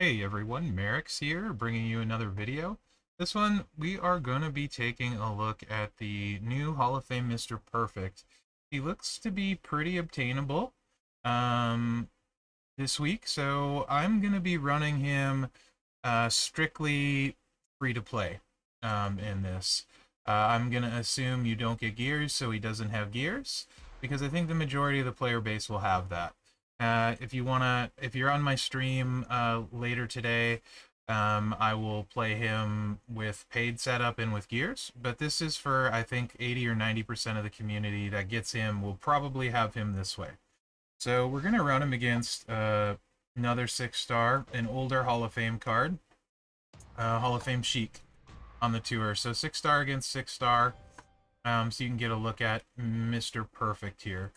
Hey everyone, Mherex here, bringing you another video. This one, we are going to be taking a look at the new Hall of Fame Mr. Perfect. He looks to be pretty obtainable um, this week, so I'm going to be running him strictly free-to-play in this. I'm going to assume you don't get gears, so he doesn't have gears, because I think the majority of the player base will have that. If you're on my stream later today, I will play him with paid setup and with gears. But this is for, I think, 80 or 90% of the community that gets him will probably have him this way. So we're gonna run him against another 6-star, an older Hall of Fame card, Hall of Fame Chic on the tour. So 6-star against 6-star. So you can get a look at Mr. Perfect here.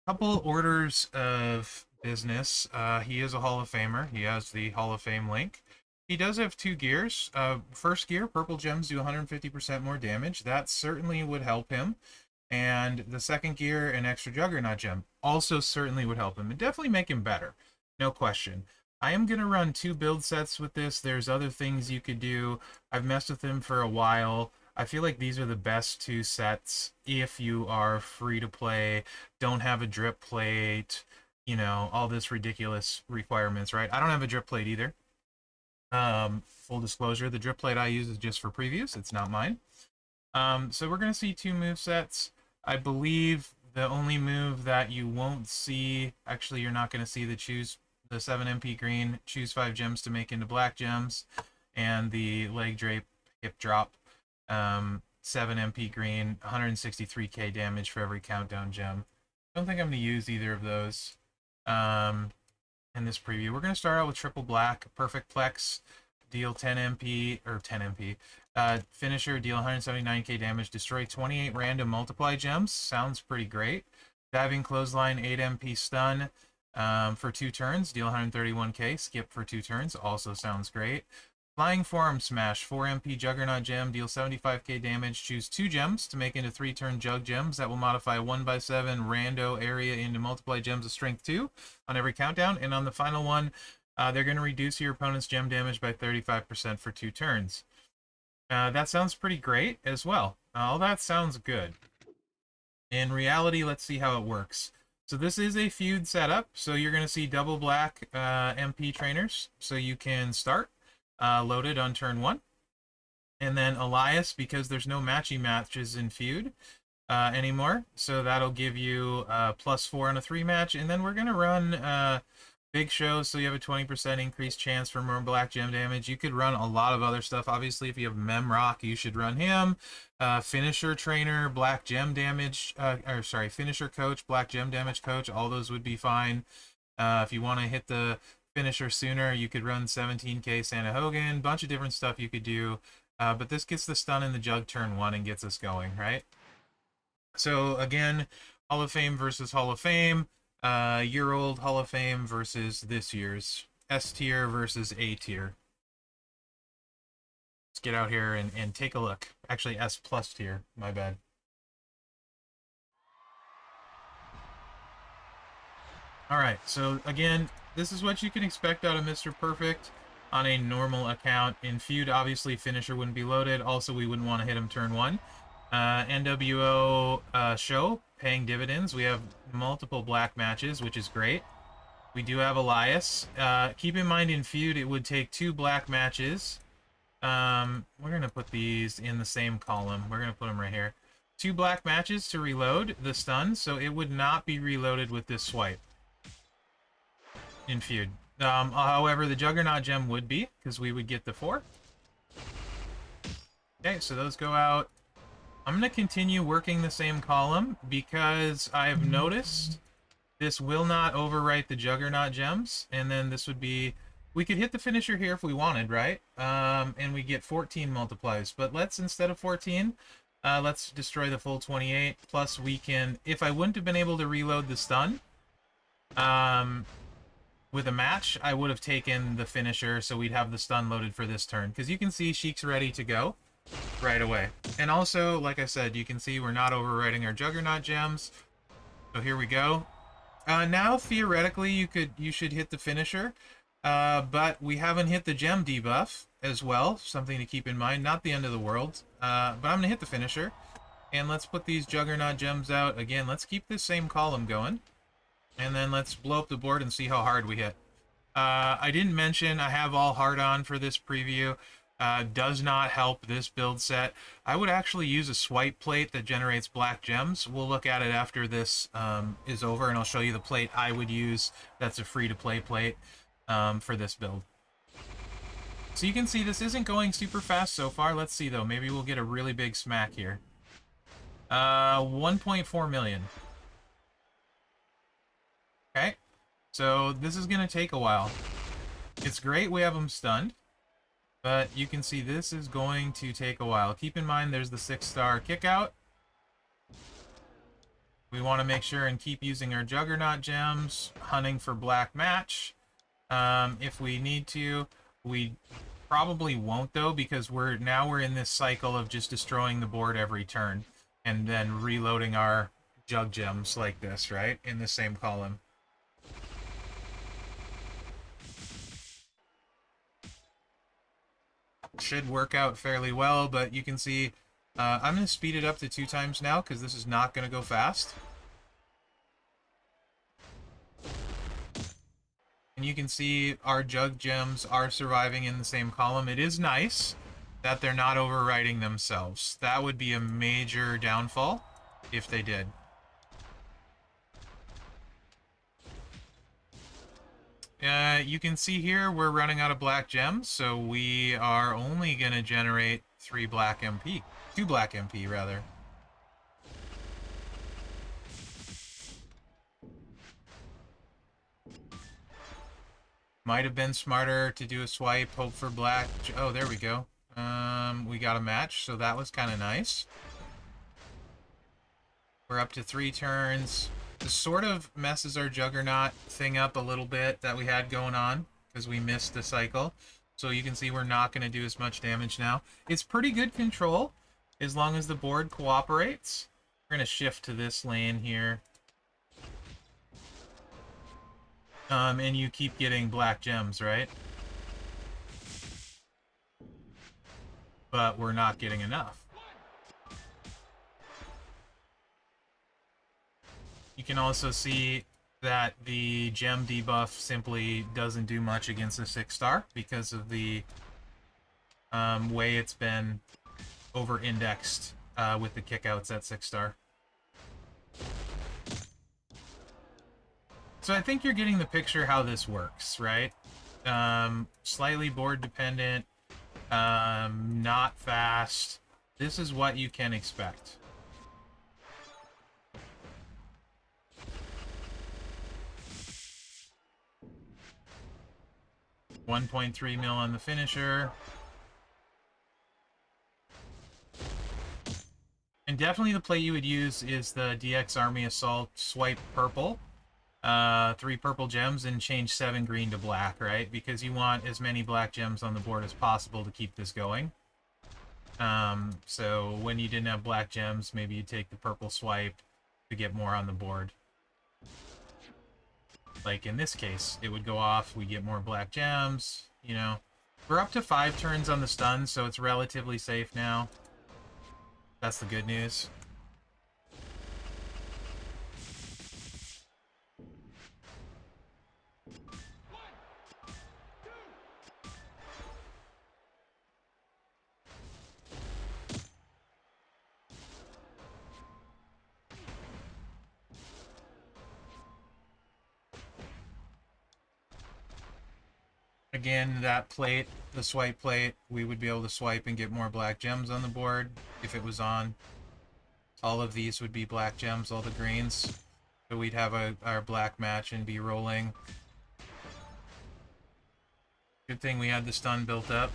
Couple orders of business. He is a Hall of Famer. He has the Hall of Fame link. He does have 2 gears. First gear, purple gems do 150% more damage. That certainly would help him. And the second gear, an extra Juggernaut gem, also certainly would help him. And definitely make him better. No question. I am going to run 2 build sets with this. There's other things you could do. I've messed with him for a while. I feel like these are the best 2 sets if you are free to play, don't have a drip plate, you know, all this ridiculous requirements, right? I don't have a drip plate either. Full disclosure, the drip plate I use is just for previews. It's not mine. So we're going to see 2 move sets. I believe the only move that you won't see, actually you're not going to see the 7 MP green, choose 5 gems to make into black gems, and the leg drape hip drop. 7 MP green, 163k damage for every countdown gem. Don't think I'm going to use either of those in this preview. We're going to start out with triple black, perfect plex, deal 10 MP, or 10 MP. Finisher, deal 179k damage, destroy 28 random multiply gems. Sounds pretty great. Diving clothesline, 8 MP stun for 2 turns, deal 131k, skip for 2 turns. Also sounds great. Flying Forearm Smash, 4 MP Juggernaut Gem, deal 75k damage, choose 2 gems to make into 3-turn Jug Gems that will modify 1x7 rando area into multiply gems of strength 2 on every countdown, and on the final one, they're going to reduce your opponent's gem damage by 35% for 2 turns. That sounds pretty great as well. All that sounds good. In reality, let's see how it works. So this is a feud setup, so you're going to see double black MP trainers, so you can start. Loaded on turn 1. And then Elias, because there's no matchy matches in feud anymore, so that'll give you +4 on a 3 match. And then we're going to run big shows, so you have a 20% increased chance for more black gem damage. You could run a lot of other stuff. Obviously, if you have Mherex, you should run him. Finisher trainer, black gem damage, finisher coach, black gem damage coach, all those would be fine. If you want to hit the finisher sooner, you could run 17k Santa Hogan, bunch of different stuff you could do, but this gets the stun in the jug turn 1 and gets us going, right? So again, Hall of Fame versus Hall of Fame, year-old Hall of Fame versus this year's S tier versus A tier. Let's get out here and take a look. Actually, S plus tier, my bad. Alright, so again, this is what you can expect out of Mr. Perfect on a normal account. In feud, obviously, finisher wouldn't be loaded. Also, we wouldn't want to hit him turn 1. NWO show, paying dividends. We have multiple black matches, which is great. We do have Elias. Keep in mind, in feud, it would take 2 black matches. We're going to put these in the same column. We're going to put them right here. 2 black matches to reload the stun, so it would not be reloaded with this swipe in feud. However, the Juggernaut gem would be, because we would get the 4. Okay, so those go out. I'm going to continue working the same column because I've noticed this will not overwrite the Juggernaut gems, and then this would be... We could hit the finisher here if we wanted, right? And we get 14 multiplies, but let's, instead of 14, let's destroy the full 28, plus we can... If I wouldn't have been able to reload the stun, with a match, I would have taken the finisher, so we'd have the stun loaded for this turn. Because you can see Sheik's ready to go right away. And also, like I said, you can see we're not overwriting our Juggernaut gems. So here we go. Now, theoretically, you should hit the finisher. But we haven't hit the gem debuff as well. Something to keep in mind. Not the end of the world. But I'm going to hit the finisher. And let's put these Juggernaut gems out. Again, let's keep this same column going. And then let's blow up the board and see how hard we hit. I didn't mention I have all hard on for this preview. Does not help this build set. I would actually use a swipe plate that generates black gems. We'll look at it after this is over, and I'll show you the plate I would use. That's a free-to-play plate for this build. So you can see this isn't going super fast so far. Let's see, though. Maybe we'll get a really big smack here. 1.4 million. Okay. So this is going to take a while. It's great we have them stunned, but you can see this is going to take a while. Keep in mind there's the 6-star kick out. We want to make sure and keep using our Juggernaut gems, hunting for black match. If we need to, we probably won't though, because we're in this cycle of just destroying the board every turn and then reloading our jug gems like this, right? In the same column. Should work out fairly well, but you can see I'm going to speed it up to 2 times now because this is not going to go fast. And you can see our jug gems are surviving in the same column. It is nice that they're not overwriting themselves. That would be a major downfall if they did. You can see here we're running out of black gems, so we are only going to generate 2 black MP rather. Might have been smarter to do a swipe, hope for black. Oh, there we go. We got a match, so that was kind of nice. We're up to 3 turns. This sort of messes our Juggernaut thing up a little bit that we had going on because we missed the cycle. So you can see we're not going to do as much damage now. It's pretty good control as long as the board cooperates. We're going to shift to this lane here. And you keep getting black gems, right? But we're not getting enough. You can also see that the gem debuff simply doesn't do much against a 6-star because of the way it's been over-indexed with the kickouts at 6-star. So I think you're getting the picture how this works, right? Slightly board dependent, not fast. This is what you can expect. $1.3 mil on the finisher. And definitely the play you would use is the DX Army Assault Swipe Purple. 3 purple gems and change 7 green to black, right? Because you want as many black gems on the board as possible to keep this going. So when you didn't have black gems, maybe you take the purple swipe to get more on the board. Like in this case, it would go off, we get more black gems, you know. We're up to 5 turns on the stun, so it's relatively safe now. That's the good news. Again, that plate, the swipe plate, we would be able to swipe and get more black gems on the board if it was on. All of these would be black gems, all the greens. So we'd have our black match and be rolling. Good thing we had the stun built up.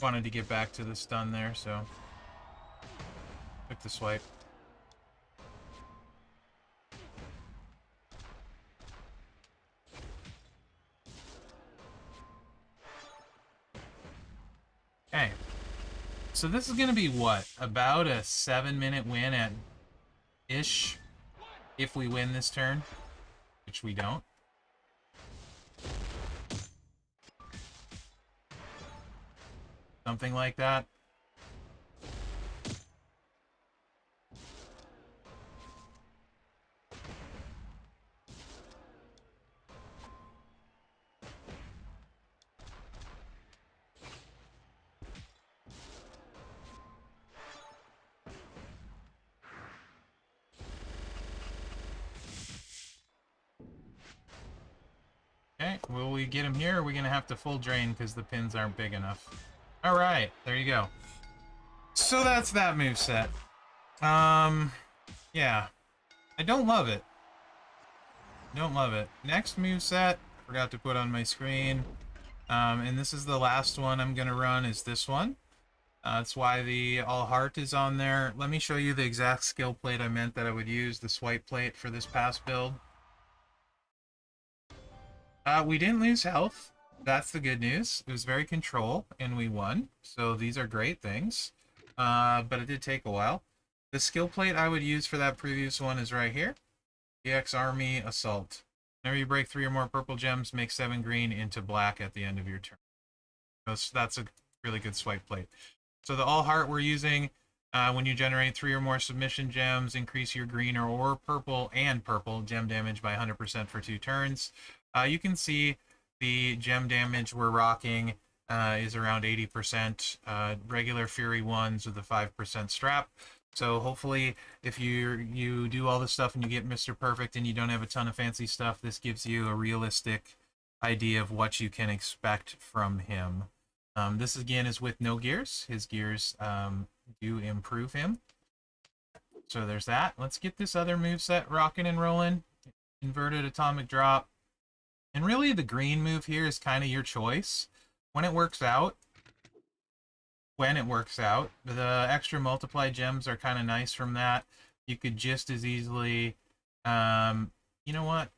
Wanted to get back to the stun there, so took the swipe. Okay. So this is going to be what? About a 7-minute win at ish if we win this turn, which we don't. Something like that. Okay, will we get him here, or are we going to have to full drain because the pins aren't big enough? Alright, there you go. So that's that moveset. Yeah. I don't love it. Don't love it. Next moveset, forgot to put on my screen. And this is the last one I'm going to run, is this one. That's why the All Heart is on there. Let me show you the exact skill plate I meant that I would use, the swipe plate for this pass build. We didn't lose health. That's the good news. It was very control, and we won. So these are great things. But it did take a while. The skill plate I would use for that previous one is right here. EX Army Assault. Whenever you break 3 or more purple gems, make 7 green into black at the end of your turn. That's a really good swipe plate. So the All Heart we're using, when you generate 3 or more submission gems, increase your green or purple gem damage by 100% for 2 turns. You can see the gem damage we're rocking is around 80%. Regular Fury ones with a 5% strap. So hopefully, if you do all this stuff and you get Mr. Perfect and you don't have a ton of fancy stuff, this gives you a realistic idea of what you can expect from him. This again is with no gears. His gears do improve him. So there's that. Let's get this other moveset rocking and rolling. Inverted atomic drop. And really the green move here is kind of your choice. When it works out, the extra multiply gems are kind of nice from that. You could just as easily, you know what?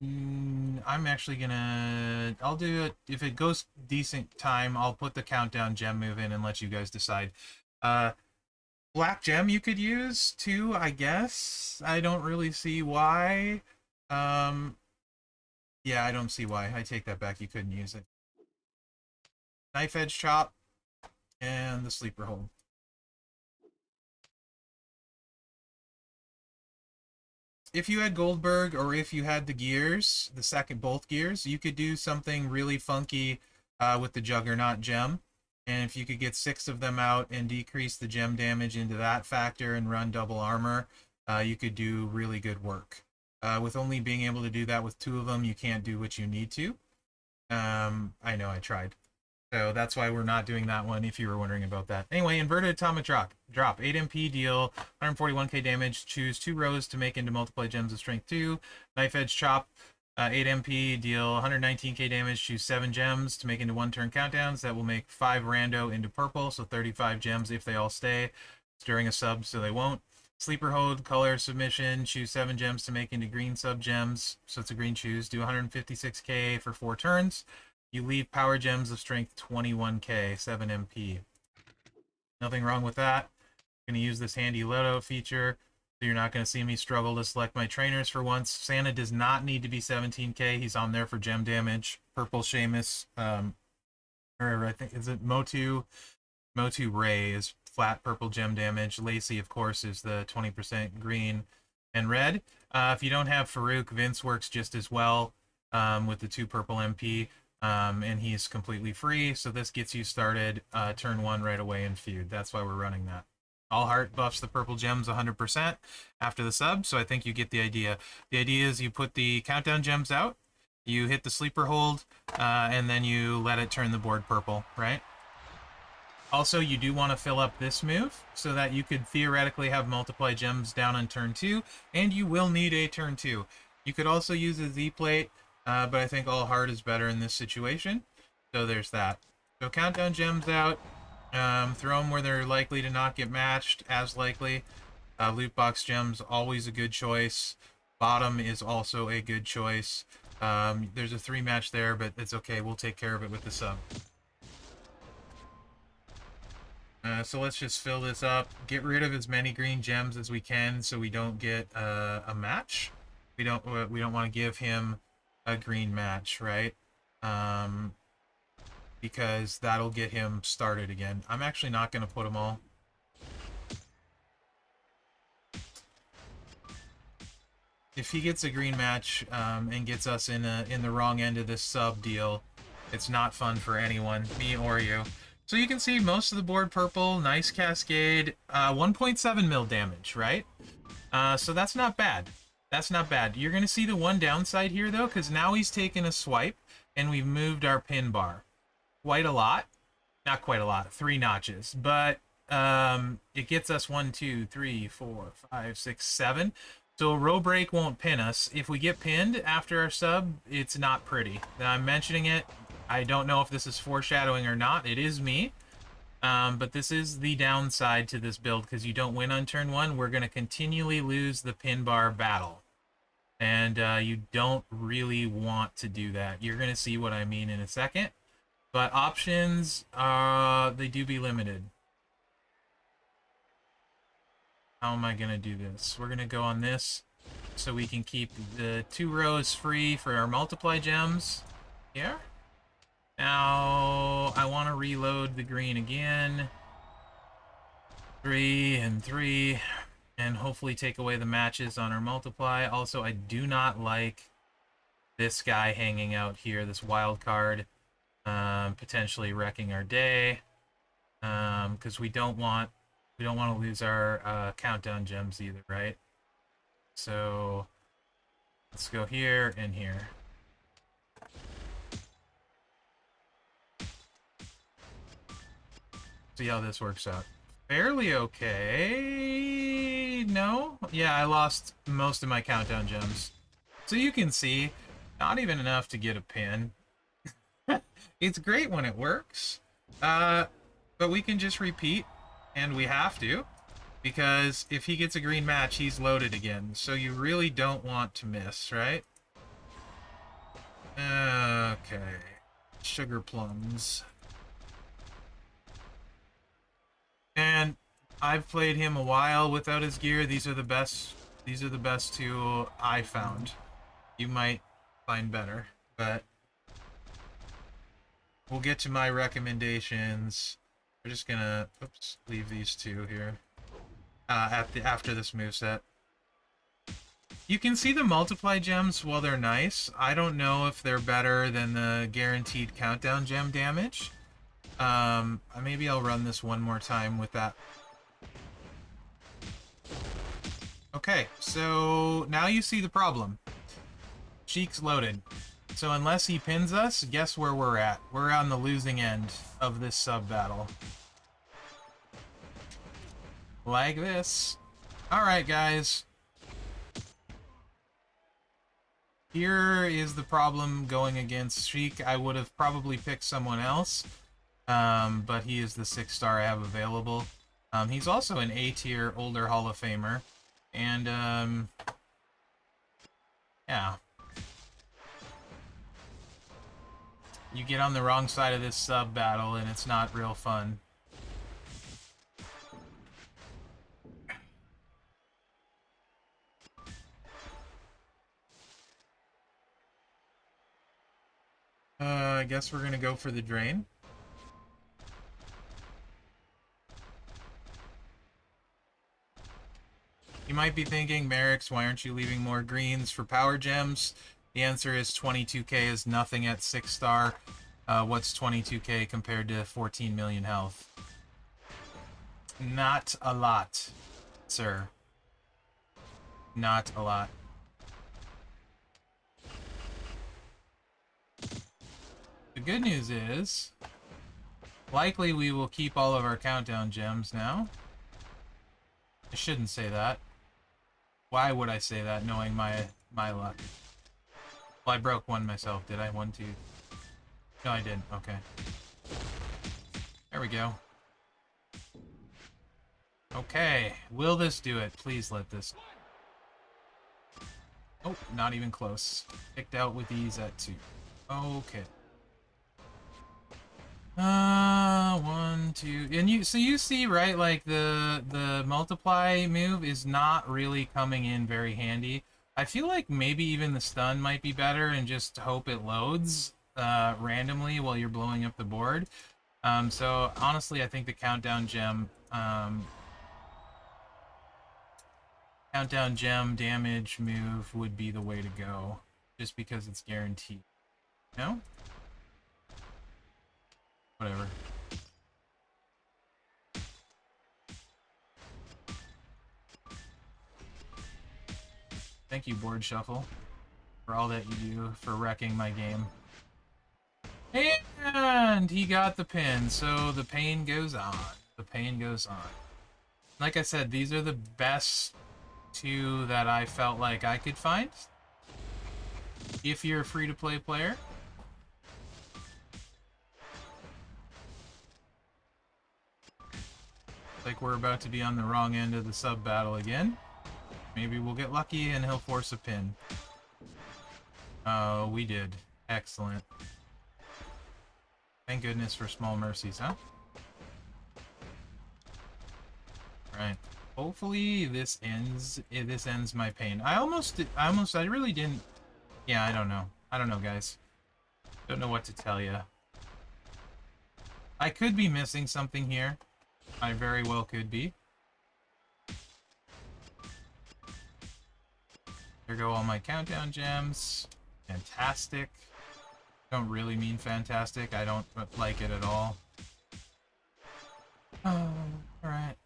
I'm actually gonna, I'll do it, if it goes decent time, I'll put the countdown gem move in and let you guys decide. Black gem you could use too, I guess. I don't really see why. Yeah, I don't see why. I take that back. You couldn't use it. Knife edge chop and the sleeper hold. If you had Goldberg or if you had the gears, both gears, you could do something really funky with the Juggernaut gem. And if you could get 6 of them out and decrease the gem damage into that factor and run double armor, you could do really good work. With only being able to do that with 2 of them, you can't do what you need to. I know, I tried. So that's why we're not doing that one, if you were wondering about that. Anyway, inverted atomic drop. 8 MP, deal 141k damage. Choose 2 rows to make into multiply gems of strength 2. Knife edge chop. 8 MP, deal 119k damage. Choose 7 gems to make into 1-turn countdowns. That will make 5 rando into purple, so 35 gems if they all stay. It's during a sub, so they won't. Sleeper hold, color submission, choose 7 gems to make into green sub gems. So it's a green choose. Do 156k for 4 turns. You leave power gems of strength 21k, 7 MP. Nothing wrong with that. I'm going to use this handy loadout feature, so you're not going to see me struggle to select my trainers for once. Santa does not need to be 17k. He's on there for gem damage. Purple Seamus, or I think, is it Motu? Motu Ray is flat purple gem damage. Lacey, of course, is the 20% green and red. If you don't have Farouk, Vince works just as well with the 2 purple MP, and he's completely free. So this gets you started turn 1 right away in feud. That's why we're running that. All Heart buffs the purple gems 100% after the sub, so I think you get the idea. The idea is you put the countdown gems out, you hit the sleeper hold, and then you let it turn the board purple, right? Also, you do want to fill up this move so that you could theoretically have multiply gems down on turn 2, and you will need a turn 2. You could also use a Z plate, but I think All Heart is better in this situation. So there's that. So countdown gems out. Throw them where they're likely to not get matched, as likely. Loot box gems, always a good choice. Bottom is also a good choice. There's a 3 match there, but it's okay. We'll take care of it with the sub. So let's just fill this up. Get rid of as many green gems as we can, so we don't get a match. We don't want to give him a green match, right? Because that'll get him started again. I'm actually not going to put them all. If he gets a green match and gets us in the wrong end of this sub deal, it's not fun for anyone, me or you. So you can see most of the board purple, nice cascade, 1.7 mil damage, right? So that's not bad. That's not bad. You're going to see the one downside here, though, because now he's taken a swipe, and we've moved our pin bar. Quite a lot. Not quite a lot. 3 notches. But it gets us 1, 2, 3, 4, 5, 6, 7. So a row break won't pin us. If we get pinned after our sub, it's not pretty. I'm mentioning it. I don't know if this is foreshadowing or not. It is me. But this is the downside to this build, because you don't win on turn 1. We're going to continually lose the pin bar battle. And you don't really want to do that. You're going to see what I mean in a second. But options, they do be limited. How am I going to do this? We're going to go on this so we can keep the 2 rows free for our multiply gems. Here. Now, I want to reload the green again. 3 and 3. And hopefully take away the matches on our multiply. Also, I do not like this guy hanging out here, this wild card. Potentially wrecking our day. Because we don't want to lose our countdown gems either, right? So let's go here and here. See how this works out. Fairly okay. No? Yeah, I lost most of my countdown gems. So you can see, not even enough to get a pin. It's great when it works. But we can just repeat, and we have to, because if he gets a green match, he's loaded again. So you really don't want to miss, right? Okay. Sugar plums. And I've played him a while without his gear. These are the best 2 I found. You might find better, but we'll get to my recommendations. We're just gonna leave these 2 here. After this moveset. You can see the multiply gems, while they're nice, I don't know if they're better than the guaranteed countdown gem damage. Maybe I'll run this one more time with that. Okay, so now you see the problem. Sheik's loaded. So unless he pins us, guess where we're at? We're on the losing end of this sub battle. Like this. Alright, guys. Here is the problem going against Sheik. I would have probably picked someone else. But he is the 6-star I have available. He's also an A-tier older Hall of Famer. And, yeah. You get on the wrong side of this sub battle and it's not real fun. I guess we're gonna go for the drain. You might be thinking, Mherex, why aren't you leaving more greens for power gems? The answer is 22k is nothing at 6-star. What's 22k compared to 14 million health? Not a lot, sir. Not a lot. The good news is, likely we will keep all of our countdown gems now. I shouldn't say that. Why would I say that, knowing my luck? Well, I broke one myself, did I? 1, 2... No, I didn't. Okay. There we go. Okay, will this do it? Please let this... Oh, not even close. Picked out with ease at 2. Okay. 1, 2, and you see, right, like the multiply move is not really coming in very handy. I feel like maybe even the stun might be better and just hope it loads randomly while you're blowing up the board. So honestly, I think the countdown gem damage move would be the way to go, just because it's guaranteed. No? Whatever. Thank you, Board Shuffle, for all that you do for wrecking my game. And he got the pin, so the pain goes on. The pain goes on. Like I said, these are the best 2 that I felt like I could find. If you're a free-to-play player. Like we're about to be on the wrong end of the sub battle again. Maybe we'll get lucky and he'll force a pin. Oh, we did. Excellent. Thank goodness for small mercies, huh? Right. Hopefully this ends my pain. I really didn't. Yeah, I don't know. I don't know, guys. Don't know what to tell you. I could be missing something here. I very well could be. There go all my countdown gems. Fantastic. Don't really mean fantastic. I don't like it at all. Oh, alright.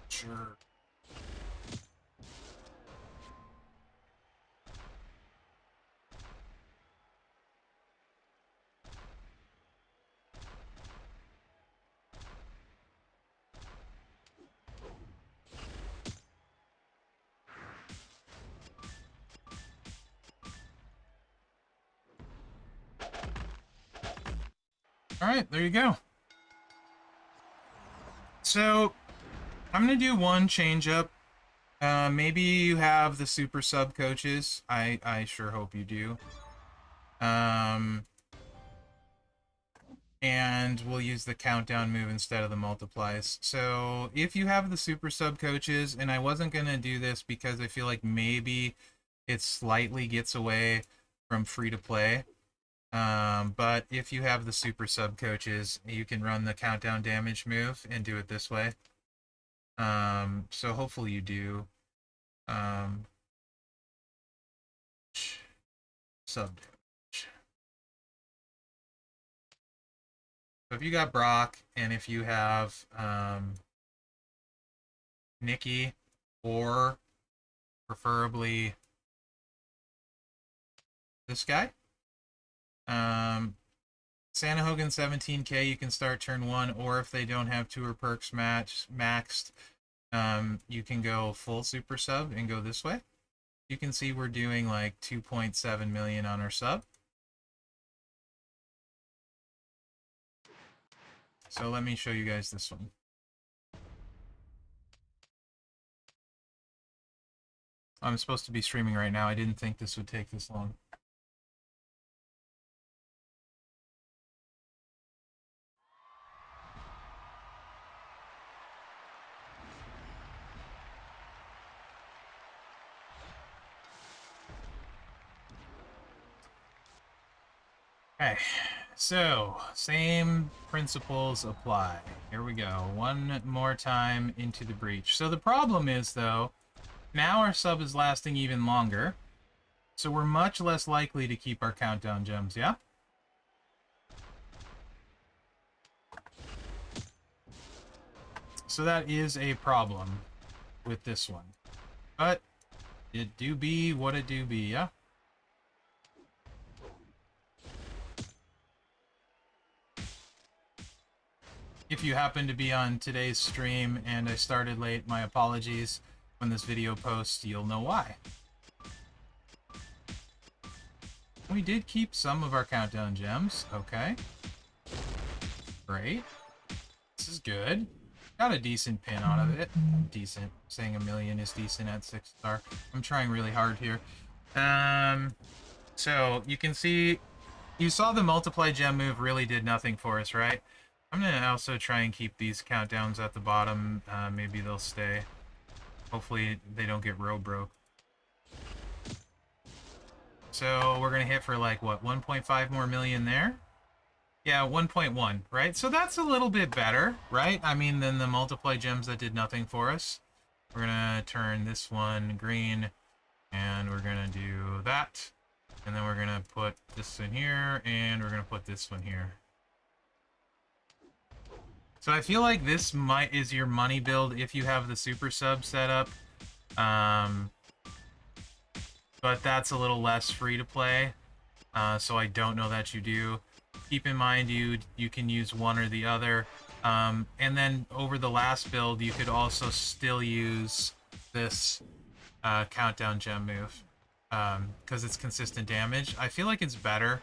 Sure. Alright, there you go. So, I'm going to do one change up. Maybe you have the super sub coaches. I sure hope you do. And we'll use the countdown move instead of the multiplies. So if you have the super sub coaches, and I wasn't going to do this because I feel like maybe it slightly gets away from free to play. But if you have the super sub coaches, you can run the countdown damage move and do it this way. So hopefully you do. Sub damage. So if you got Brock, and if you have Nikki, or preferably this guy, Santa Hogan 17k, you can start turn 1, or if they don't have tour perks maxed, you can go full super sub and go this way. You can see we're doing like 2.7 million on our sub. So let me show you guys this one. I'm supposed to be streaming right now. I didn't think this would take this long. Okay, so same principles apply. Here we go. One more time into the breach. So the problem is, though, now our sub is lasting even longer. So we're much less likely to keep our countdown gems, yeah? So that is a problem with this one. But it do be what it do be, yeah? If you happen to be on today's stream and I started late, my apologies. When this video posts, you'll know why. We did keep some of our countdown gems. Okay. Great. This is good. Got a decent pin out of it. Decent. Saying 1,000,000 is decent at 6-star. I'm trying really hard here. So you can see, you saw the multiply gem move really did nothing for us, right? I'm gonna also try and keep these countdowns at the bottom. Maybe they'll stay. Hopefully they don't get row broke. So we're gonna hit for like what, 1.5 more million there? Yeah, 1.1, right? So that's a little bit better, right? I mean, than the multiply gems that did nothing for us. We're gonna turn this one green, and we're gonna do that. And then we're gonna put this in here, and we're gonna put this one here. So I feel like this is your money build if you have the super sub set up. But that's a little less free to play. So I don't know that you do. Keep in mind you can use one or the other. And then over the last build, you could also still use this countdown gem move. Because it's consistent damage. I feel like it's better.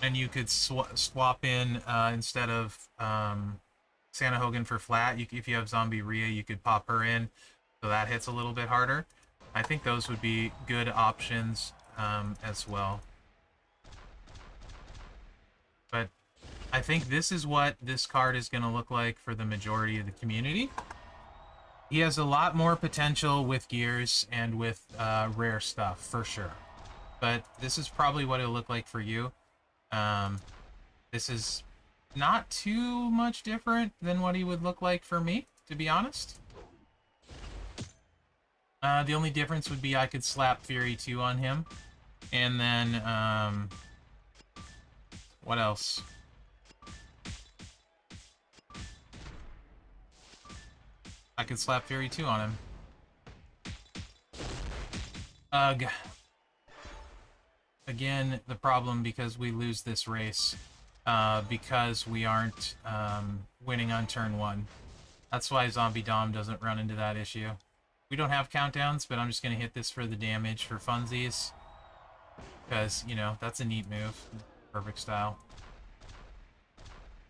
And you could swap in, instead of Santa Hogan for flat, if you have Zombie Rhea, you could pop her in. So that hits a little bit harder. I think those would be good options as well. But I think this is what this card is going to look like for the majority of the community. He has a lot more potential with gears and with rare stuff, for sure. But this is probably what it'll look like for you. This is not too much different than what he would look like for me, to be honest. The only difference would be I could slap Fury 2 on him. And then, what else? I could slap Fury 2 on him. Ugh. Again, the problem because we lose this race. Because we aren't winning on turn 1. That's why Zombie Dom doesn't run into that issue. We don't have countdowns, but I'm just going to hit this for the damage for funsies. Because, you know, that's a neat move. Perfect style.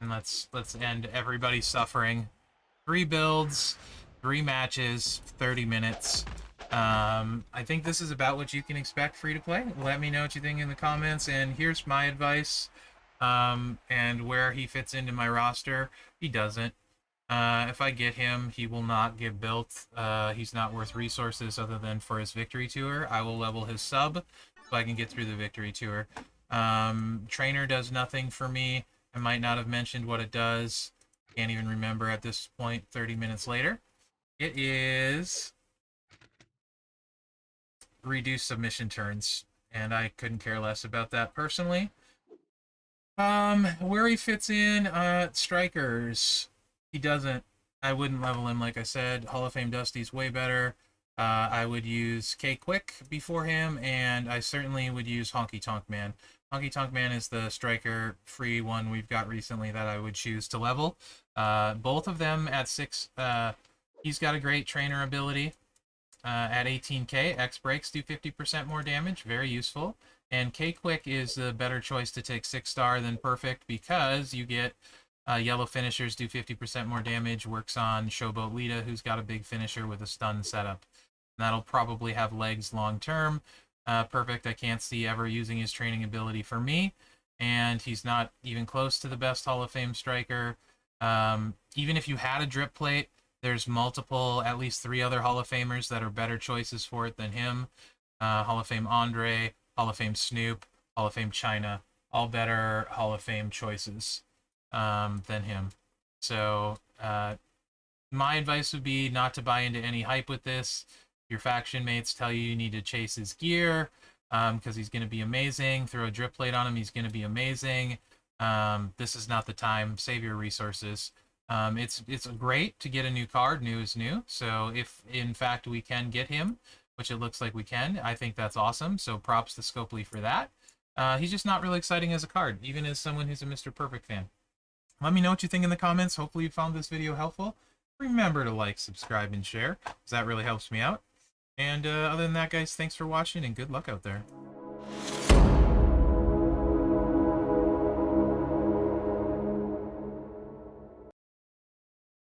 And let's end everybody suffering. 3 builds, 3 matches, 30 minutes. I think this is about what you can expect free to play. Let me know what you think in the comments, and here's my advice. And where he fits into my roster, he doesn't. If I get him, he will not get built. He's not worth resources other than for his victory tour. I will level his sub so I can get through the victory tour. Trainer does nothing for me. I might not have mentioned what it does. Can't even remember at this point, 30 minutes later. It is reduce submission turns, and I couldn't care less about that personally. Where he fits in, strikers. He doesn't. I wouldn't level him, like I said. Hall of Fame Dusty's way better. I would use K-Quick before him, and I certainly would use Honky Tonk Man. Honky Tonk Man is the striker free one we've got recently that I would choose to level. Both of them at 6. He's got a great trainer ability. At 18k, X breaks do 50% more damage. Very useful. And K-Quick is the better choice to take 6-star than Perfect because you get yellow finishers do 50% more damage. Works on Showboat Lita, who's got a big finisher with a stun setup. And that'll probably have legs long term. Perfect, I can't see ever using his training ability for me. And he's not even close to the best Hall of Fame striker. Even if you had a drip plate, there's multiple, at least 3 other Hall of Famers that are better choices for it than him. Hall of Fame Andre, Hall of Fame Snoop, Hall of Fame China, all better Hall of Fame choices than him. So my advice would be not to buy into any hype with this. Your faction mates tell you you need to chase his gear because he's going to be amazing. Throw a drip plate on him, he's going to be amazing. This is not the time. Save your resources. It's great to get a new card. New is new. So if in fact we can get him, which it looks like we can, I think that's awesome. So props to Scopely for that. He's just not really exciting as a card, even as someone who's a Mr. Perfect fan. Let me know what you think in the comments. Hopefully you found this video helpful. Remember to like, subscribe, and share, because that really helps me out. And other than that, guys, thanks for watching, and good luck out there.